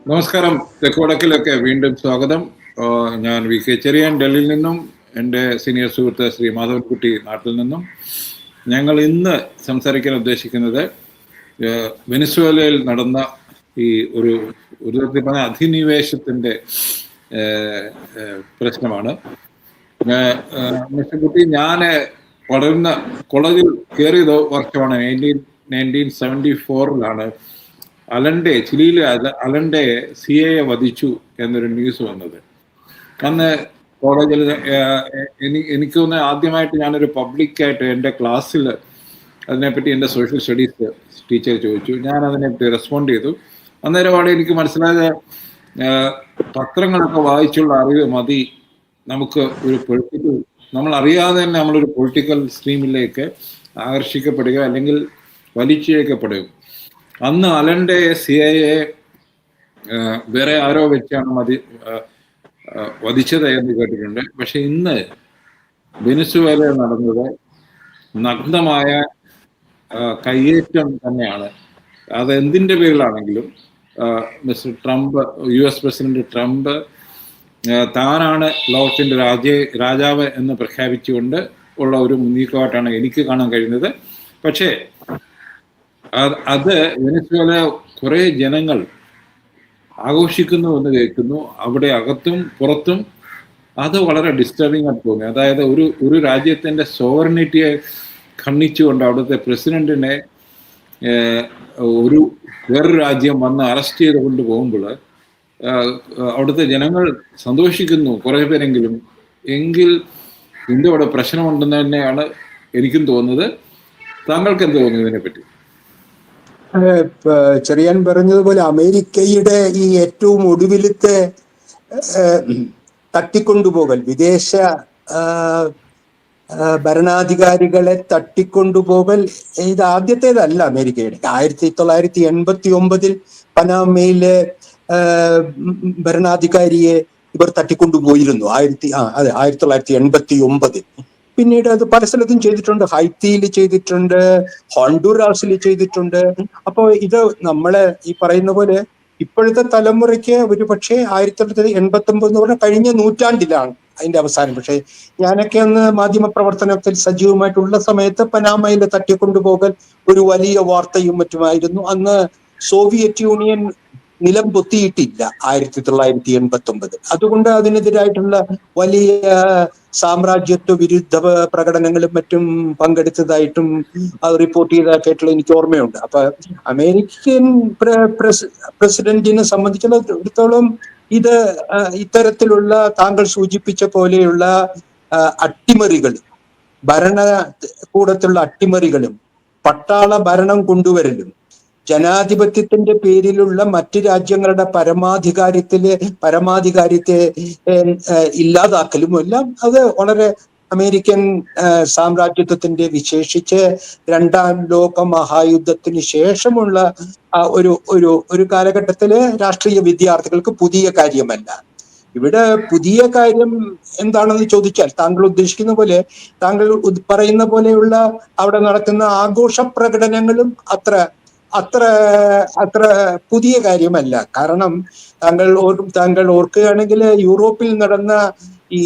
നമസ്കാരം. തെക്കുവടക്കിലൊക്കെ വീണ്ടും സ്വാഗതം. ഞാൻ വി കെ ചെറിയാൻ ഡൽഹിയിൽ നിന്നും എൻ്റെ സീനിയർ സുഹൃത്ത് ശ്രീ മാധവൻകുട്ടി നാട്ടിൽ നിന്നും. ഞങ്ങൾ ഇന്ന് സംസാരിക്കാൻ ഉദ്ദേശിക്കുന്നത് വെനിസ്വേലയിൽ നടന്ന ഈ ഒരു തരത്തിൽ പറഞ്ഞ അധിനിവേശത്തിൻ്റെ പ്രശ്നമാണ്. മിസ്റ്റർ കുട്ടി, ഞാൻ വളർന്ന കോളേജിൽ കയറിയത് വർഷമാണ് 1974 ചിലിയിലെ അലണ്ടയെ CIA വധിച്ചു എന്നൊരു ന്യൂസ് വന്നത്. അന്ന് കോളേജിൽ എനിക്ക് തോന്നുന്നത് ആദ്യമായിട്ട് ഞാനൊരു പബ്ലിക്കായിട്ട് എൻ്റെ ക്ലാസ്സിൽ അതിനെപ്പറ്റി എൻ്റെ സോഷ്യൽ സ്റ്റഡീസ് ടീച്ചർ ചോദിച്ചു. ഞാൻ അതിനെപ്പറ്റി റെസ്പോണ്ട് ചെയ്തു. അന്നേരമാണ് എനിക്ക് മനസ്സിലായത് പത്രങ്ങളൊക്കെ വായിച്ചുള്ള അറിവ് മതി നമുക്ക് ഒരു പൊളിറ്റിക്കൽ, നമ്മൾ അറിയാതെ തന്നെ നമ്മളൊരു പൊളിറ്റിക്കൽ സ്ട്രീമിലേക്ക് ആകർഷിക്കപ്പെടുക അല്ലെങ്കിൽ വലിച്ചിഴക്കപ്പെടുക. അന്ന് അലണ്ടയെ CIA വേറെ ആരോ വെച്ചാണ് വധിച്ചത് എന്ന് കേട്ടിട്ടുണ്ട്. പക്ഷെ ഇന്ന് വെനിസ്വേലയിൽ നടന്നത് നഗ്നമായ കയ്യേറ്റം തന്നെയാണ്. അത് എന്തിൻ്റെ പേരിലാണെങ്കിലും mister Trump, US president Trump താനാണ് ലോകത്തിൻ്റെ രാജാവ് എന്ന് പ്രഖ്യാപിച്ചുകൊണ്ട് ഉള്ള ഒരു നീക്കമായിട്ടാണ് എനിക്ക് കാണാൻ കഴിയുന്നത്. പക്ഷേ അത് വെനിസ്വേല കുറെ ജനങ്ങൾ ആഘോഷിക്കുന്നു എന്ന് കേൾക്കുന്നു. അവിടെ അകത്തും പുറത്തും അത് വളരെ ഡിസ്റ്റർബിംഗ് ആയിട്ട് തോന്നി. അതായത് ഒരു രാജ്യത്തിൻ്റെ സോവറിനിറ്റിയെ ഖണ്ഡിച്ചുകൊണ്ട് അവിടുത്തെ പ്രസിഡന്റിനെ വേറൊരു രാജ്യം വന്ന് അറസ്റ്റ് ചെയ്ത് കൊണ്ടുപോകുമ്പോൾ അവിടുത്തെ ജനങ്ങൾ സന്തോഷിക്കുന്നു, കുറേ പേരെങ്കിലും. എങ്കിൽ ഇന്ത്യയുടെ പ്രശ്നമുണ്ടെന്ന് തന്നെയാണ് എനിക്കും തോന്നുന്നത്. താങ്കൾക്ക് എന്ത് തോന്നുന്നു ഇതിനെപ്പറ്റി? ചെറിയാൻ പറഞ്ഞതുപോലെ അമേരിക്കയുടെ ഈ ഏറ്റവും ഒടുവിലത്തെ തട്ടിക്കൊണ്ടുപോകൽ, വിദേശ ഭരണാധികാരികളെ തട്ടിക്കൊണ്ടുപോകൽ, ഇത് ആദ്യത്തേതല്ല അമേരിക്കയുടെ. 1989 പനാമയിലെ ഭരണാധികാരിയെ ഇവർ തട്ടിക്കൊണ്ടുപോയിരുന്നു. 1989. പിന്നീട് അത് പല സ്ഥലത്തും ചെയ്തിട്ടുണ്ട്. ഹൈത്തിയിൽ ചെയ്തിട്ടുണ്ട്, ഹോണ്ടുറാസിൽ ചെയ്തിട്ടുണ്ട്. അപ്പോൾ ഇത് നമ്മള് ഈ പറയുന്ന പോലെ ഇപ്പോഴത്തെ തലമുറയ്ക്ക് ഒരു പക്ഷേ 1989 എന്ന് പറഞ്ഞാൽ കഴിഞ്ഞ നൂറ്റാണ്ടിലാണ് അതിന്റെ അവസാനം. പക്ഷെ ഞാനൊക്കെ അന്ന് മാധ്യമ പ്രവർത്തനത്തിൽ സജീവമായിട്ടുള്ള സമയത്ത് പനാമയിലെ തട്ടിക്കൊണ്ടുപോകൽ ഒരു വലിയ വാർത്തയും മറ്റുമായിരുന്നു. അന്ന് സോവിയറ്റ് യൂണിയൻ നിലം പൊത്തിയിട്ടില്ല 1989. അതുകൊണ്ട് അതിനെതിരായിട്ടുള്ള വലിയ സാമ്രാജ്യത്വ വിരുദ്ധ പ്രകടനങ്ങളും മറ്റും പങ്കെടുത്തതായിട്ടും അത് റിപ്പോർട്ട് ചെയ്തതായിട്ടുള്ള എനിക്ക് ഓർമ്മയുണ്ട്. അപ്പൊ അമേരിക്കൻ പ്രസിഡന്റിനെ സംബന്ധിച്ചിടത്തോളം ഇത് ഇത്തരത്തിലുള്ള താങ്കൾ സൂചിപ്പിച്ച പോലെയുള്ള അട്ടിമറികളും ഭരണകൂടത്തിലുള്ള അട്ടിമറികളും പട്ടാള ഭരണം കൊണ്ടുവരലും ജനാധിപത്യത്തിന്റെ പേരിലുള്ള മറ്റു രാജ്യങ്ങളുടെ പരമാധികാരത്തെ ഇല്ലാതാക്കലും എല്ലാം അത് വളരെ അമേരിക്കൻ സാമ്രാജ്യത്വത്തിന്റെ, വിശേഷിച്ച് രണ്ടാം ലോക മഹായുദ്ധത്തിന് ശേഷമുള്ള ഒരു കാലഘട്ടത്തിലെ രാഷ്ട്രീയ വിദ്യാർത്ഥികൾക്ക് പുതിയ കാര്യമല്ല. ഇവിടെ പുതിയ കാര്യം എന്താണെന്ന് ചോദിച്ചാൽ താങ്കൾ ഉദ്ദേശിക്കുന്ന പോലെ, താങ്കൾ പറയുന്ന പോലെയുള്ള അവിടെ നടക്കുന്ന ആഘോഷ പ്രകടനങ്ങളും അത്ര പുതിയ കാര്യമല്ല. കാരണം താങ്കൾ ഓർക്കുകയാണെങ്കിൽ യൂറോപ്പിൽ നടന്ന ഈ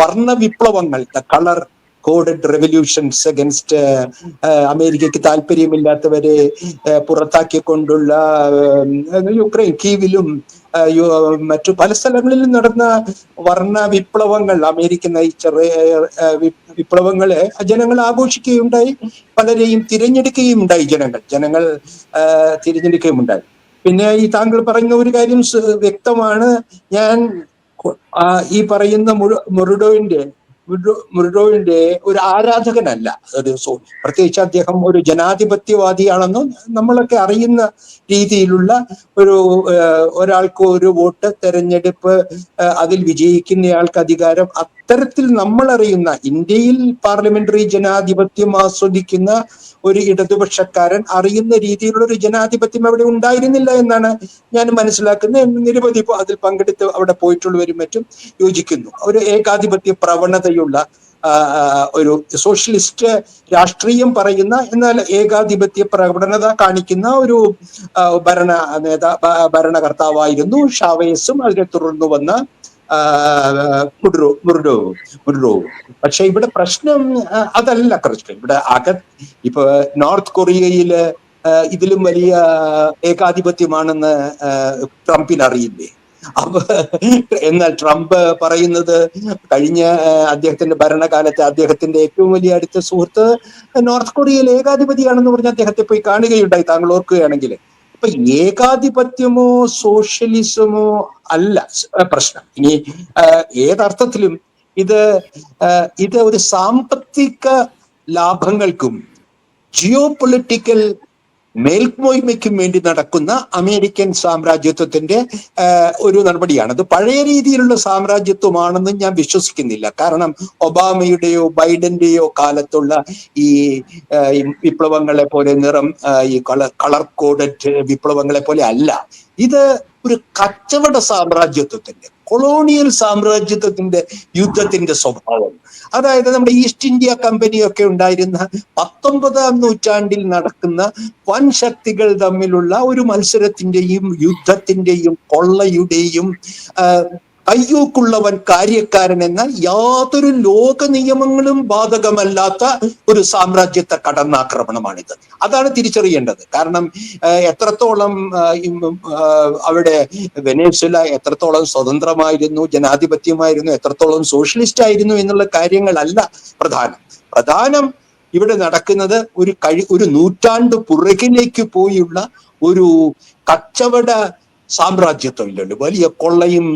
വർണ്ണ വിപ്ലവങ്ങൾ, കളർ കോഡഡ് റെവല്യൂഷൻസ് അഗൻസ്റ്റ് അമേരിക്കയ്ക്ക് താല്പര്യമില്ലാത്തവരെ പുറത്താക്കിക്കൊണ്ടുള്ള യുക്രൈൻ, കീവിലും മറ്റു പല സ്ഥലങ്ങളിലും നടന്ന വർണ്ണ വിപ്ലവങ്ങൾ, അമേരിക്ക നയിച്ച വിപ്ലവങ്ങളെ ജനങ്ങൾ ആഘോഷിക്കുകയുണ്ടായി. പലരെയും തിരഞ്ഞെടുക്കുകയും ഉണ്ടായി. ജനങ്ങൾ തിരഞ്ഞെടുക്കുകയും ഉണ്ടായി. പിന്നെ ഈ താങ്കൾ പറയുന്ന ഒരു കാര്യം വ്യക്തമാണ്. ഞാൻ ഈ പറയുന്ന മുർഡോവിന്റെ ഒരു ആരാധകനല്ല. പ്രത്യേകിച്ച് അദ്ദേഹം ഒരു ജനാധിപത്യവാദിയാണെന്നും നമ്മളൊക്കെ അറിയുന്ന രീതിയിലുള്ള ഒരാൾക്ക് ഒരു വോട്ട്, തെരഞ്ഞെടുപ്പ്, അതിൽ വിജയിക്കുന്നയാൾക്ക് അധികാരം, അത്തരത്തിൽ നമ്മൾ അറിയുന്ന ഇന്ത്യയിൽ പാർലമെന്ററി ജനാധിപത്യം ആസ്വദിക്കുന്ന ഒരു ഇടതുപക്ഷക്കാരൻ അറിയുന്ന രീതിയിലുള്ള ഒരു ജനാധിപത്യം അവിടെ ഉണ്ടായിരുന്നില്ല എന്നാണ് ഞാൻ മനസ്സിലാക്കുന്നത്. നിരവധി അതിൽ പങ്കെടുത്ത് അവിടെ പോയിട്ടുള്ളവരും മറ്റും യോജിക്കുന്നു. ഒരു ഏകാധിപത്യ പ്രവണതയുള്ള ഒരു സോഷ്യലിസ്റ്റ് രാഷ്ട്രീയം പറയുന്ന എന്നാൽ ഏകാധിപത്യ പ്രവണത കാണിക്കുന്ന ഒരു ഭരണകർത്താവായിരുന്നു ഷാവേസും അതിനെ തുടർന്ന് വന്ന മുർഡോവും. പക്ഷെ ഇവിടെ പ്രശ്നം അതല്ല. പ്രശ്നം ഇവിടെ ഇപ്പൊ നോർത്ത് കൊറിയയില് ഇതിലും വലിയ ഏകാധിപത്യമാണെന്ന് ട്രംപിന് അറിയില്ലേ? അപ്പൊ എന്നാൽ ട്രംപ് പറയുന്നത് കഴിഞ്ഞ അദ്ദേഹത്തിന്റെ ഭരണകാലത്ത് അദ്ദേഹത്തിന്റെ ഏറ്റവും വലിയ അടുത്ത സുഹൃത്ത് നോർത്ത് കൊറിയയിൽ ഏകാധിപതിയാണെന്ന് പറഞ്ഞ് അദ്ദേഹത്തെ പോയി കാണുകയുണ്ടായി, താങ്കൾ ഓർക്കുകയാണെങ്കിൽ. അപ്പൊ ഏകാധിപത്യമോ സോഷ്യലിസമോ അല്ല പ്രശ്നം. ഇനി ഏതർത്ഥത്തിലും ഇത് ഒരു സാമ്പത്തിക ലാഭങ്ങൾക്കും ജിയോ പൊളിറ്റിക്കൽ മേൽക്കോയ്മയ്ക്കും വേണ്ടി നടക്കുന്ന അമേരിക്കൻ സാമ്രാജ്യത്വത്തിന്റെ ഒരു നടപടിയാണ്. അത് പഴയ രീതിയിലുള്ള സാമ്രാജ്യത്വമാണെന്ന് ഞാൻ വിശ്വസിക്കുന്നില്ല. കാരണം ഒബാമയുടെയോ ബൈഡന്റെയോ കാലത്തുള്ള ഈ വിപ്ലവങ്ങളെ പോലെ ഈ കളർ കോഡഡ് വിപ്ലവങ്ങളെ പോലെ അല്ല. ഇത് ഒരു കച്ചവട സാമ്രാജ്യത്വത്തിന്റെ, കൊളോണിയൽ സാമ്രാജ്യത്വത്തിന്റെ യുദ്ധത്തിന്റെ സ്വഭാവം. അതായത് നമ്മുടെ ഈസ്റ്റ് ഇന്ത്യ കമ്പനിയൊക്കെ ഉണ്ടായിരുന്ന 19-ാം നൂറ്റാണ്ടിൽ നടക്കുന്ന വൻ ശക്തികൾ തമ്മിലുള്ള ഒരു മത്സരത്തിന്റെയും യുദ്ധത്തിന്റെയും കൊള്ളയുടെയും കയ്യൂക്കുള്ളവൻ കാര്യക്കാരൻ എന്ന യാതൊരു ലോക നിയമങ്ങളും ബാധകമല്ലാത്ത ഒരു സാമ്രാജ്യത്തെ കടന്നാക്രമണമാണിത്. അതാണ് തിരിച്ചറിയേണ്ടത്. കാരണം എത്രത്തോളം അവിടെ വെനസ്വേല എത്രത്തോളം സ്വതന്ത്രമായിരുന്നു, ജനാധിപത്യമായിരുന്നു, എത്രത്തോളം സോഷ്യലിസ്റ്റ് ആയിരുന്നു എന്നുള്ള കാര്യങ്ങളല്ല പ്രധാനം ഇവിടെ നടക്കുന്നത് ഒരു നൂറ്റാണ്ട് പുറകിലേക്ക് പോയുള്ള ഒരു കച്ചവട സാമ്രാജ്യത്വം ഇല്ലല്ലോ. വലിയ കൊള്ളയും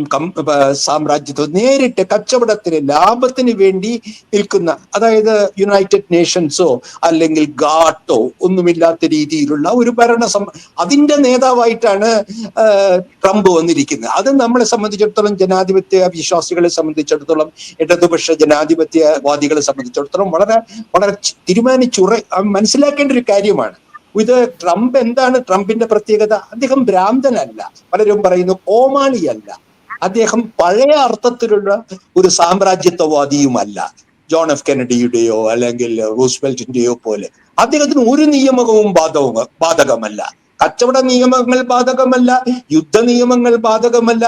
സാമ്രാജ്യത്വം നേരിട്ട് കച്ചവടത്തിന് ലാഭത്തിന് വേണ്ടി നിൽക്കുന്ന, അതായത് യുണൈറ്റഡ് നേഷൻസോ അല്ലെങ്കിൽ ഗാട്ടോ ഒന്നുമില്ലാത്ത രീതിയിലുള്ള ഒരു അതിന്റെ നേതാവായിട്ടാണ് ട്രംപ് വന്നിരിക്കുന്നത്. അത് നമ്മളെ സംബന്ധിച്ചിടത്തോളം, ജനാധിപത്യ വിശ്വാസികളെ സംബന്ധിച്ചിടത്തോളം, ഇടതുപക്ഷ ജനാധിപത്യവാദികളെ സംബന്ധിച്ചിടത്തോളം വളരെ വളരെ മനസ്സിലാക്കേണ്ട ഒരു കാര്യമാണ്. ഇത് ട്രംപ് എന്താണ് ട്രംപിന്റെ പ്രത്യേകത? അദ്ദേഹം ഭ്രാന്തനല്ല, പലരും പറയുന്നു കോമാളിയല്ല, അദ്ദേഹം പഴയ അർത്ഥത്തിലുള്ള ഒരു സാമ്രാജ്യത്വവാദിയുമല്ല. ജോൺ എഫ് കെനഡിയുടെയോ അല്ലെങ്കിൽ റൂസ്വെൽറ്റിന്റെയോ പോലെ അദ്ദേഹത്തിന് ഒരു നിയമവും ബാധകമല്ല. കച്ചവട നിയമങ്ങൾ ബാധകമല്ല, യുദ്ധ നിയമങ്ങൾ ബാധകമല്ല,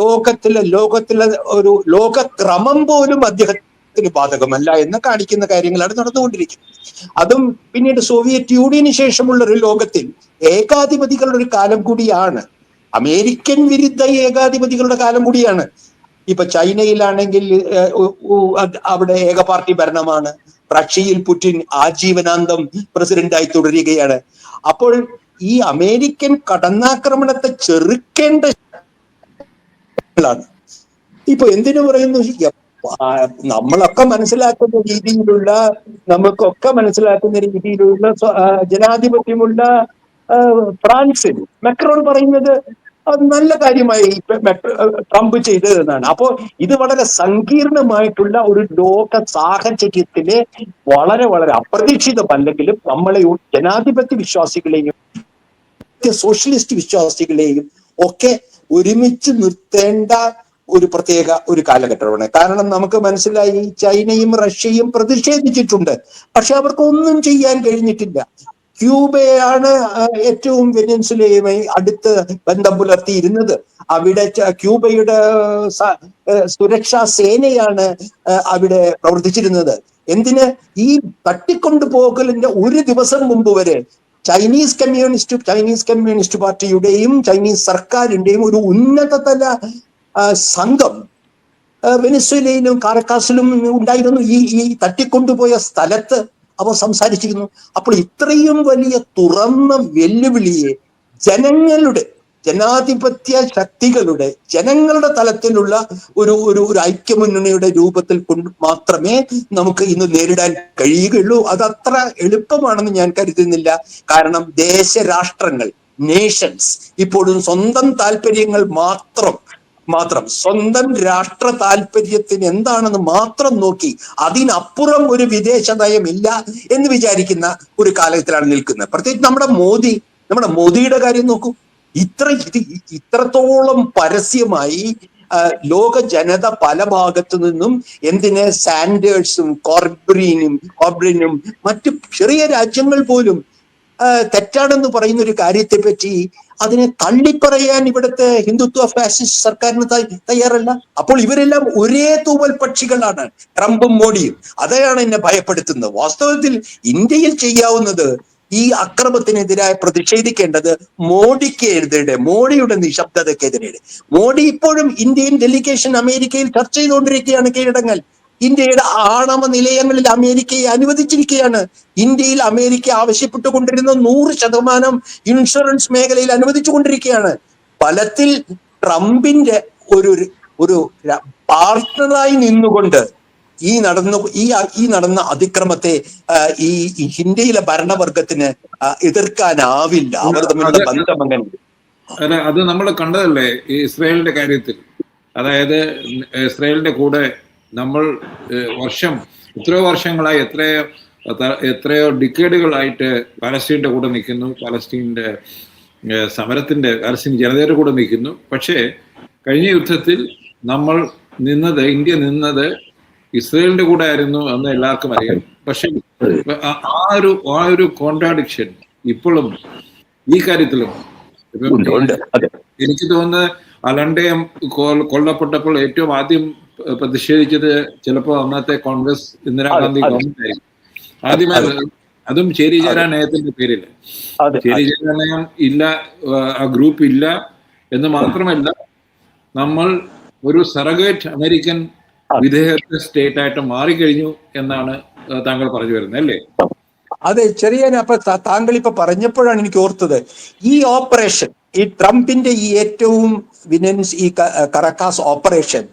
ലോകത്തിലെ ഒരു ലോകക്രമം പോലും അദ്ദേഹത്തിന് ബാധകമല്ല എന്ന് കാണിക്കുന്ന കാര്യങ്ങളാണ് നടന്നുകൊണ്ടിരിക്കുന്നത്. അതും പിന്നീട് സോവിയറ്റ് യൂണിയന് ശേഷമുള്ള ഒരു ലോകത്തിൽ ഏകാധിപതികളുടെ ഒരു കാലം കൂടിയാണ്, അമേരിക്കൻ വിരുദ്ധ ഏകാധിപതികളുടെ കാലം കൂടിയാണ്. ഇപ്പൊ ചൈനയിലാണെങ്കിൽ അവിടെ ഏക പാർട്ടി ഭരണമാണ്. റഷ്യയിൽ പുടിൻ ആജീവനാന്തം പ്രസിഡന്റായി തുടരുകയാണ്. അപ്പോൾ ഈ അമേരിക്കൻ കടന്നാക്രമണത്തെ ചെറുക്കേണ്ട ഇപ്പൊ എന്തിനു പറയുന്നു, നമുക്കൊക്കെ മനസ്സിലാക്കുന്ന രീതിയിലുള്ള ജനാധിപത്യമുള്ള ഫ്രാൻസിൽ മെക്രോൺ പറയുന്നത് അത് നല്ല കാര്യമായി ട്രംപ് ചെയ്തതെന്നാണ്. അപ്പോ ഇത് വളരെ സങ്കീർണമായിട്ടുള്ള ഒരു ലോക സാഹചര്യത്തിലെ വളരെ വളരെ അപ്രതീക്ഷിതമല്ലെങ്കിലും നമ്മളെ ജനാധിപത്യ വിശ്വാസികളെയും സോഷ്യലിസ്റ്റ് വിശ്വാസികളെയും ഒക്കെ ഒരുമിച്ച് നിർത്തേണ്ട ഒരു പ്രത്യേക ഒരു കാലഘട്ടമാണ്. കാരണം നമുക്ക് മനസ്സിലായി, ചൈനയും റഷ്യയും പ്രതിഷേധിച്ചിട്ടുണ്ട്, പക്ഷെ അവർക്ക് ഒന്നും ചെയ്യാൻ കഴിഞ്ഞിട്ടില്ല. ക്യൂബയാണ് ഏറ്റവും വെനസ്വേലയുമായി അടുത്ത് ബന്ധം പുലർത്തിയിരുന്നത്. അവിടെ ക്യൂബയുടെ സുരക്ഷാ സേനയാണ് അവിടെ പ്രവർത്തിച്ചിരുന്നത്. എന്തിന്? ഈ തട്ടിക്കൊണ്ടുപോകലിന്റെ ഒരു ദിവസം മുമ്പ് വരെ ചൈനീസ് കമ്മ്യൂണിസ്റ്റ് പാർട്ടിയുടെയും ചൈനീസ് സർക്കാരിന്റെയും ഒരു ഉന്നതതല സംഘം വെനസ്വേലയിലും കാരക്കാസിലും ഉണ്ടായിരുന്നു. ഈ തട്ടിക്കൊണ്ടുപോയ സ്ഥലത്ത് അവർ സംസാരിച്ചിരുന്നു. അപ്പോൾ ഇത്രയും വലിയ തുറന്ന വെല്ലുവിളിയെ ജനാധിപത്യ ശക്തികളുടെ ജനങ്ങളുടെ തലത്തിലുള്ള ഒരു ഐക്യമുന്നണിയുടെ രൂപത്തിൽ മാത്രമേ നമുക്ക് ഇന്ന് നേരിടാൻ കഴിയുകയുള്ളൂ. അതത്ര എളുപ്പമാണെന്ന് ഞാൻ കരുതുന്നില്ല. കാരണം ദേശരാഷ്ട്രങ്ങൾ, നേഷൻസ് ഇപ്പോഴും സ്വന്തം താല്പര്യങ്ങൾ മാത്രം സ്വന്തം രാഷ്ട്ര താല്പര്യത്തിന് എന്താണെന്ന് മാത്രം നോക്കി അതിനപ്പുറം ഒരു വിദേശ നയമില്ല എന്ന് വിചാരിക്കുന്ന ഒരു കാലത്തിലാണ് നിൽക്കുന്നത്. പ്രത്യേകിച്ച് നമ്മുടെ മോദിയുടെ കാര്യം നോക്കൂ. ഇത്രത്തോളം പരസ്യമായി ലോക ജനത പല ഭാഗത്തു നിന്നും എന്തിന് സാൻഡേഴ്സും കോർബ്രിനും മറ്റു ചെറിയ രാജ്യങ്ങൾ പോലും തെറ്റാണെന്ന് പറയുന്ന ഒരു കാര്യത്തെ പറ്റി അതിനെ തള്ളിപ്പറയാൻ ഇവിടുത്തെ ഹിന്ദുത്വ ഫാസിസ്റ്റ് സർക്കാരിന് തയ്യാറല്ല. അപ്പോൾ ഇവരെല്ലാം ഒരേ തൂവൽ പക്ഷികളാണ്, ട്രംപും മോഡിയും. അതാണ് എന്നെ ഭയപ്പെടുത്തുന്നത്. വാസ്തവത്തിൽ ഇന്ത്യയിൽ ചെയ്യാവുന്നത് ഈ അക്രമത്തിനെതിരായി പ്രതിഷേധിക്കേണ്ടത് മോഡിയുടെ നിശബ്ദതക്കെതിരെ. മോഡി ഇപ്പോഴും ഇന്ത്യൻ ഡെലിഗേഷൻ അമേരിക്കയിൽ ചർച്ച ചെയ്തുകൊണ്ടിരിക്കുകയാണ് കീഴടങ്ങൽ. ഇന്ത്യയുടെ ആണവ നിലയങ്ങളിൽ അമേരിക്കയെ അനുവദിച്ചിരിക്കുകയാണ്. ഇന്ത്യയിൽ അമേരിക്ക ആവശ്യപ്പെട്ടുകൊണ്ടിരുന്ന 100% ഇൻഷുറൻസ് മേഖലയിൽ അനുവദിച്ചുകൊണ്ടിരിക്കുകയാണ്. ഫലത്തിൽ ട്രംപിന്റെ ഒരു പാർട്ണറായി നിന്നുകൊണ്ട് ഈ നടന്ന അതിക്രമത്തെ ഈ ഇന്ത്യയിലെ ഭരണവർഗത്തിന് എതിർക്കാനാവില്ല. അവർ തമ്മിലുള്ള ബന്ധം അങ്ങനെ അത് നമ്മൾ കണ്ടതല്ലേ ഈ ഇസ്രായേലിന്റെ കാര്യത്തിൽ. അതായത് ഇസ്രായേലിന്റെ കൂടെ നമ്മൾ എത്രയോ വർഷങ്ങളായി എത്രയോ ഡിക്കേഡുകളായിട്ട് പാലസ്തീന്റെ കൂടെ നിൽക്കുന്നു, പാലസ്തീൻ ജനതയുടെ കൂടെ നിൽക്കുന്നു. പക്ഷേ കഴിഞ്ഞ യുദ്ധത്തിൽ ഇന്ത്യ നിന്നത് ഇസ്രായേലിന്റെ കൂടെ ആയിരുന്നു എന്ന് എല്ലാവർക്കും അറിയാം. പക്ഷെ ആ ഒരു കോൺട്രാഡിക്ഷൻ ഇപ്പോഴും ഈ കാര്യത്തിലും എനിക്ക് തോന്നുന്നത് അലണ്ടയം കൊല്ലപ്പെട്ടപ്പോൾ ഏറ്റവും ആദ്യം പ്രതിഷേധിച്ചത് ചിലപ്പോൾ അന്നത്തെ കോൺഗ്രസ് ഇന്ദിരാഗാന്ധി ഗവൺമെന്റ് ആയിരിക്കും. ആദ്യമായി അതും ചേരിചേരാ നയത്തിന്റെ പേരിൽ. ചേരിചേരാ നയം ഇല്ല, ആ ഗ്രൂപ്പ് ഇല്ല എന്ന് മാത്രമല്ല, നമ്മൾ ഒരു സറഗേറ്റ് അമേരിക്കൻ വിധേയത്വ സ്റ്റേറ്റ് ആയിട്ട് മാറിക്കഴിഞ്ഞു എന്നാണ് താങ്കൾ പറഞ്ഞു വരുന്നത് അല്ലേ? അതെ, അപ്പൊ താങ്കൾ ഇപ്പൊ പറഞ്ഞപ്പോഴാണ് എനിക്ക് ഓർത്തത്, ഈ ഓപ്പറേഷൻ, ഈ ട്രംപിന്റെ ഈ ഏറ്റവും ഈ കറക്കാസ് ഓപ്പറേഷൻ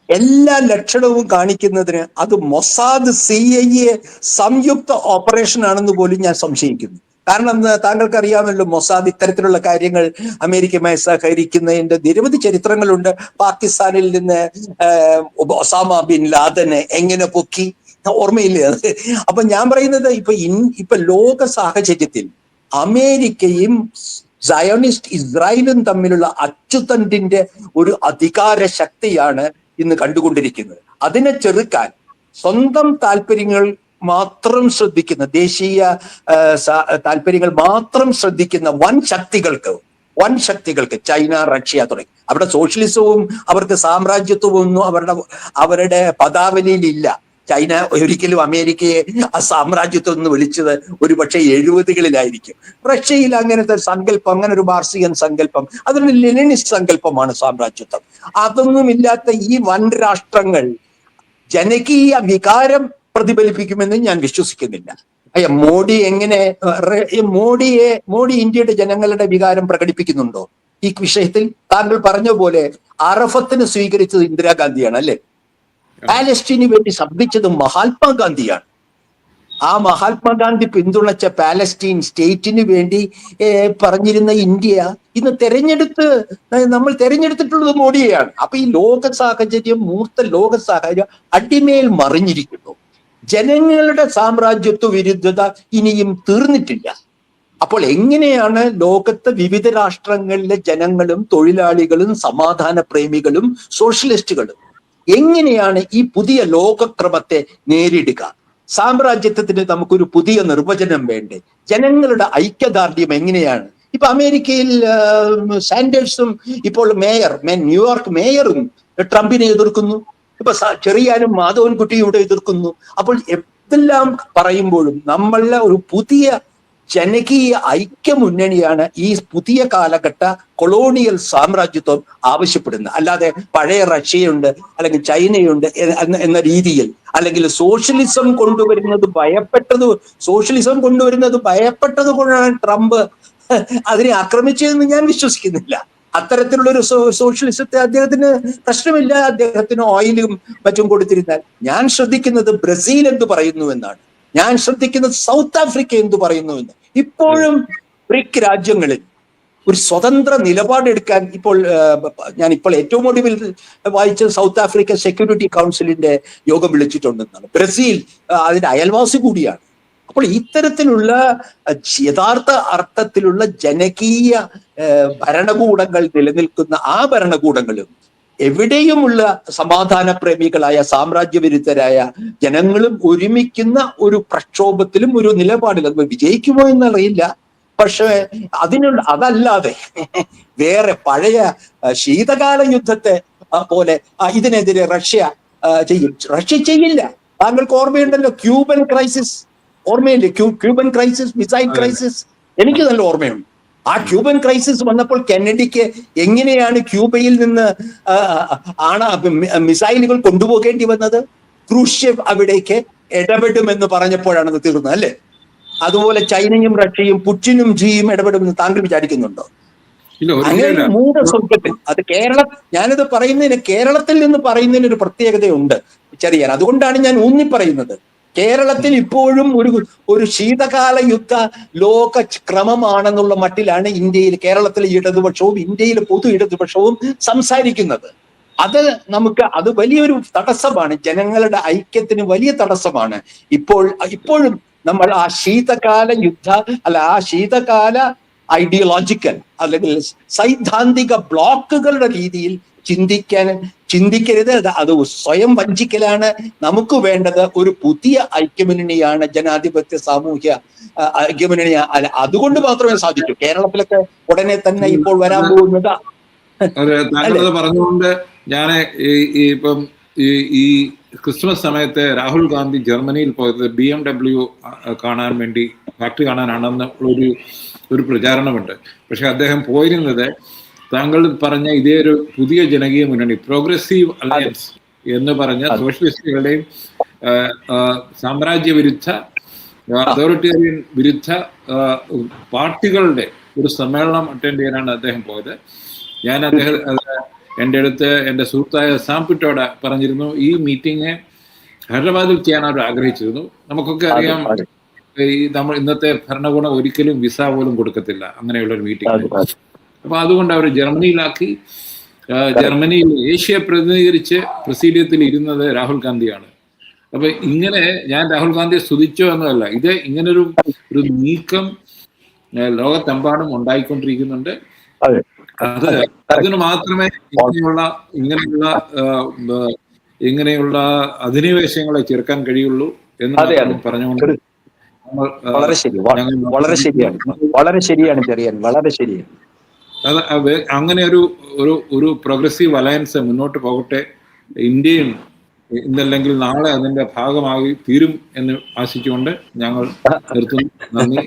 എല്ലാ ലക്ഷണവും കാണിക്കുന്നതിന് അത് മൊസാദ് CIA സംയുക്ത ഓപ്പറേഷൻ ആണെന്ന് പോലും ഞാൻ സംശയിക്കുന്നു. കാരണം താങ്കൾക്ക് അറിയാമല്ലോ, മൊസാദ് ഇത്തരത്തിലുള്ള കാര്യങ്ങൾ അമേരിക്കയുമായി സഹകരിക്കുന്നതിന്റെ നിരവധി ചരിത്രങ്ങളുണ്ട്. പാകിസ്ഥാനിൽ നിന്ന് ഒസാമ ബിൻ ലാദനെ എങ്ങനെ പൊക്കി, ഓർമ്മയില്ലേ അത്? അപ്പൊ ഞാൻ പറയുന്നത് ഇപ്പൊ ലോക സാഹചര്യത്തിൽ അമേരിക്കയും സയണിസ്റ്റ് ഇസ്രായേലും തമ്മിലുള്ള അച്ചുതണ്ടിന്റെ ഒരു അധികാര ശക്തിയാണ് ഇന്ന് കണ്ടുകൊണ്ടിരിക്കുന്നത്. അതിനെ ചെറുക്കാൻ സ്വന്തം താല്പര്യങ്ങൾ മാത്രം ശ്രദ്ധിക്കുന്ന, ദേശീയ താല്പര്യങ്ങൾ മാത്രം ശ്രദ്ധിക്കുന്ന വൻ ശക്തികൾക്ക് ചൈന, റഷ്യ തുടങ്ങി, അവിടെ സോഷ്യലിസവും അവർക്ക് സാമ്രാജ്യത്വവും ഒന്നും അവരുടെ പദാവലിയിൽ ഇല്ല. ചൈന ഒരിക്കലും അമേരിക്കയെ ആ സാമ്രാജ്യത്വം എന്ന് വിളിച്ചത് ഒരുപക്ഷെ 70കളിലായിരിക്കും. റഷ്യയിൽ അങ്ങനത്തെ സങ്കല്പം, അങ്ങനെ ഒരു മാർസിയൻ സങ്കല്പം, അതൊരു ലെനിനിസ്റ്റ് സങ്കല്പമാണ് സാമ്രാജ്യത്വം. അതൊന്നുമില്ലാത്ത ഈ വൻ രാഷ്ട്രങ്ങൾ ജനകീയ വികാരം പ്രതിഫലിപ്പിക്കുമെന്ന് ഞാൻ വിശ്വസിക്കുന്നില്ല. മോഡി ഇന്ത്യയുടെ ജനങ്ങളുടെ വികാരം പ്രകടിപ്പിക്കുന്നുണ്ടോ ഈ വിഷയത്തിൽ? താങ്കൾ പറഞ്ഞ പോലെ അറഫത്തിന് സ്വീകരിച്ചത് ഇന്ദിരാഗാന്ധിയാണ് അല്ലെ? പാലസ്തീനു വേണ്ടി ശബ്ദിച്ചത് മഹാത്മാഗാന്ധിയാണ്. ആ മഹാത്മാഗാന്ധി പിന്തുണച്ച പാലസ്തീൻ സ്റ്റേറ്റിന് വേണ്ടി പറഞ്ഞിരുന്ന ഇന്ത്യ ഇന്ന് നമ്മൾ തെരഞ്ഞെടുത്തിട്ടുള്ളത് മോഡിയെയാണ്. അപ്പൊ ഈ മൂർത്ത ലോക സാഹചര്യം അടിമേൽ മറിഞ്ഞിരിക്കുന്നു. ജനങ്ങളുടെ സാമ്രാജ്യത്വ വിരുദ്ധത ഇനിയും തീർന്നിട്ടില്ല. അപ്പോൾ എങ്ങനെയാണ് ലോകത്തെ വിവിധ രാഷ്ട്രങ്ങളിലെ ജനങ്ങളും തൊഴിലാളികളും സമാധാന പ്രേമികളും സോഷ്യലിസ്റ്റുകളും എങ്ങനെയാണ് ഈ പുതിയ ലോകക്രമത്തെ നേരിടുക? സാമ്രാജ്യത്വത്തിന് നമുക്കൊരു പുതിയ നിർവചനം വേണ്ടേ? ജനങ്ങളുടെ ഐക്യദാർഢ്യം എങ്ങനെയാണ്? ഇപ്പൊ അമേരിക്കയിൽ സാൻഡേഴ്സും ഇപ്പോൾ ന്യൂയോർക്ക് മേയറും ട്രംപിനെ എതിർക്കുന്നു. ഇപ്പൊ ചെറിയാനും മാധവൻകുട്ടിയും ഇവിടെ എതിർക്കുന്നു. അപ്പോൾ എന്തെല്ലാം പറയുമ്പോഴും നമ്മളുടെ ഒരു പുതിയ ജനകീയ ഐക്യമുന്നണിയാണ് ഈ പുതിയ കാലഘട്ട കൊളോണിയൽ സാമ്രാജ്യത്വം ആവശ്യപ്പെടുന്നത്. അല്ലാതെ പഴയ റഷ്യയുണ്ട് അല്ലെങ്കിൽ ചൈനയുണ്ട് എന്ന രീതിയിൽ, അല്ലെങ്കിൽ സോഷ്യലിസം കൊണ്ടുവരുന്നത് ഭയപ്പെട്ടത് കൊണ്ടാണ് ട്രംപ് അതിനെ ആക്രമിച്ചതെന്ന് ഞാൻ വിശ്വസിക്കുന്നില്ല. അത്തരത്തിലുള്ളൊരു സോഷ്യലിസത്തെ അദ്ദേഹത്തിന് പ്രശ്നമില്ല. അദ്ദേഹത്തിന് ഓയിലും മറ്റും കൊടുത്തിരുന്നാൽ. ഞാൻ ശ്രദ്ധിക്കുന്നത് ബ്രസീൽ എന്ത് പറയുന്നു എന്നാണ്. ഞാൻ ശ്രദ്ധിക്കുന്നത് സൗത്ത് ആഫ്രിക്ക എന്ത് പറയുന്നു എന്ന്. ഇപ്പോഴും ബ്രിക് രാജ്യങ്ങളിൽ ഒരു സ്വതന്ത്ര നിലപാടെടുക്കാൻ ഞാൻ ഏറ്റവും ഒടുവിൽ വായിച്ചത് സൗത്ത് ആഫ്രിക്ക സെക്യൂരിറ്റി കൗൺസിലിന്റെ യോഗം വിളിച്ചിട്ടുണ്ടെന്നാണ്. ബ്രസീൽ അതിന്റെ അയൽവാസി കൂടിയാണ്. അപ്പോൾ ഇത്തരത്തിലുള്ള യഥാർത്ഥ അർത്ഥത്തിലുള്ള ജനകീയ ഭരണകൂടങ്ങൾ നിലനിൽക്കുന്ന ആ ഭരണകൂടങ്ങളും എവിടെയുമുള്ള സമാധാന പ്രേമികളായ സാമ്രാജ്യവിരുദ്ധരായ ജനങ്ങളും ഒരുമിക്കുന്ന ഒരു പ്രക്ഷോഭത്തിലും ഒരു നിലപാടിൽ അത് വിജയിക്കുമോ എന്നറിയില്ല. പക്ഷെ അതല്ലാതെ വേറെ പഴയ ശീതകാല യുദ്ധത്തെ പോലെ ഇതിനെതിരെ റഷ്യ ചെയ്യും. റഷ്യ ചെയ്യില്ല. താങ്കൾക്ക് ഓർമ്മയുണ്ടല്ലോ ക്യൂബൻ ക്രൈസിസ്, ഓർമ്മയില്ലേ? ക്യൂബൻ ക്രൈസിസ്, മിസൈൽ ക്രൈസിസ്, എനിക്ക് നല്ല ഓർമ്മയുണ്ട്. ആ ക്യൂബൻ ക്രൈസിസ് വന്നപ്പോൾ കെന്നഡിക്ക് എങ്ങനെയാണ് ക്യൂബയിൽ നിന്ന് മിസൈലുകൾ കൊണ്ടുപോകേണ്ടി വന്നത്? ക്രൂഷ്യവ് അവിടേക്ക് ഇടപെടുമെന്ന് പറഞ്ഞപ്പോഴാണ് തീർന്നത്, അല്ലേ? അതുപോലെ ചൈനയും റഷ്യയും പുടിനും ജിയും ഇടപെടുമെന്ന് താങ്കൾ വിചാരിക്കുന്നുണ്ടോ? അങ്ങനെ മൂഢസ്വർഗത്തിൽ അത് ഞാനിത് പറയുന്നതിന് കേരളത്തിൽ നിന്ന് പറയുന്നതിന് ഒരു പ്രത്യേകതയുണ്ട് ചെറിയാൻ. അതുകൊണ്ടാണ് ഞാൻ ഊന്നി പറയുന്നത്. കേരളത്തിൽ ഇപ്പോഴും ഒരു ശീതകാല യുദ്ധ ലോക ക്രമമാണെന്നുള്ള മട്ടിലാണ് കേരളത്തിലെ ഇടതുപക്ഷവും ഇന്ത്യയിലെ പൊതു ഇടതുപക്ഷവും സംസാരിക്കുന്നത്. അത് വലിയൊരു തടസ്സമാണ്, ജനങ്ങളുടെ ഐക്യത്തിന് വലിയ തടസ്സമാണ്. ഇപ്പോഴും നമ്മൾ ആ ശീതകാല ഐഡിയോളജിക്കൽ അല്ലെങ്കിൽ സൈദ്ധാന്തിക ബ്ലോക്കുകളുടെ രീതിയിൽ ചിന്തിക്കരുത്. അത് സ്വയം വഞ്ചിക്കലാണ്. നമുക്ക് വേണ്ടത് ഒരു പുതിയ ഐക്യമുന്നണിയാണ്, ജനാധിപത്യ സാമൂഹ്യ ഐക്യമുന്നണി. അതുകൊണ്ട് മാത്രമേ സാധിക്കൂ. കേരളത്തിലൊക്കെ ഉടനെ തന്നെ ഇപ്പോൾ വരാൻ പോകുന്നത് പറഞ്ഞുകൊണ്ട് ഞാൻ ഇപ്പം ഈ ക്രിസ്മസ് സമയത്ത് രാഹുൽ ഗാന്ധി ജർമ്മനിയിൽ പോയത് BMW കാണാൻ വേണ്ടി, ഫാക്ടറി കാണാനാണെന്ന് ഒരു പ്രചാരണമുണ്ട്. പക്ഷെ അദ്ദേഹം പോയിരുന്നത് താങ്കൾ പറഞ്ഞ ഇതേ ഒരു പുതിയ ജനകീയ മുന്നണി, പ്രോഗ്രസീവ് അലയൻസ് എന്ന് പറഞ്ഞ സോഷ്യലിസ്റ്റുകളുടെയും സാമ്രാജ്യ വിരുദ്ധ അതോറിറ്റേറിയൻ വിരുദ്ധ പാർട്ടികളുടെ ഒരു സമ്മേളനം അറ്റൻഡ് ചെയ്യാനാണ് അദ്ദേഹം പോയത്. ഞാൻ എൻ്റെ അടുത്ത് എൻ്റെ സുഹൃത്തായ സാംപിറ്റോട് പറഞ്ഞിരുന്നു, ഈ മീറ്റിംഗ് ഹൈദരാബാദിൽ ചെയ്യാൻ അവർ ആഗ്രഹിച്ചിരുന്നു. നമുക്കൊക്കെ അറിയാം, നമ്മൾ ഇന്നത്തെ ഭരണകൂടം ഒരിക്കലും വിസ പോലും കൊടുക്കത്തില്ല അങ്ങനെയുള്ളൊരു മീറ്റിംഗ്. അപ്പൊ അതുകൊണ്ട് അവർ ജർമ്മനിയിലാക്കി. ജർമ്മനിയിൽ ഏഷ്യയെ പ്രതിനിധീകരിച്ച് പ്രസീഡിയത്തിൽ ഇരുന്നത് രാഹുൽ ഗാന്ധിയാണ്. അപ്പൊ ഇങ്ങനെ ഞാൻ രാഹുൽ ഗാന്ധിയെ സ്തുതിച്ചോ എന്നല്ല, ഇത് ഇങ്ങനൊരു നീക്കം ലോകത്തെമ്പാടും ഉണ്ടായിക്കൊണ്ടിരിക്കുന്നുണ്ട്. അതിന് മാത്രമേ ഇങ്ങനെയുള്ള അധിനിവേശങ്ങളെ ചെറുക്കാൻ കഴിയുള്ളൂ എന്ന് പറഞ്ഞുകൊണ്ട് വളരെ ശരിയാണ് ചെറിയാൻ, വളരെ ശരിയാണ്. അങ്ങനെ ഒരു പ്രോഗ്രസീവ് അലയൻസ് മുന്നോട്ട് പോകട്ടെ. ഇന്ത്യയും ഇന്നല്ലെങ്കിൽ നാളെ അതിന്റെ ഭാഗമായി തീരും എന്ന് ആശിച്ചുകൊണ്ട് ഞങ്ങൾ നിർത്തുന്നു. നന്ദി.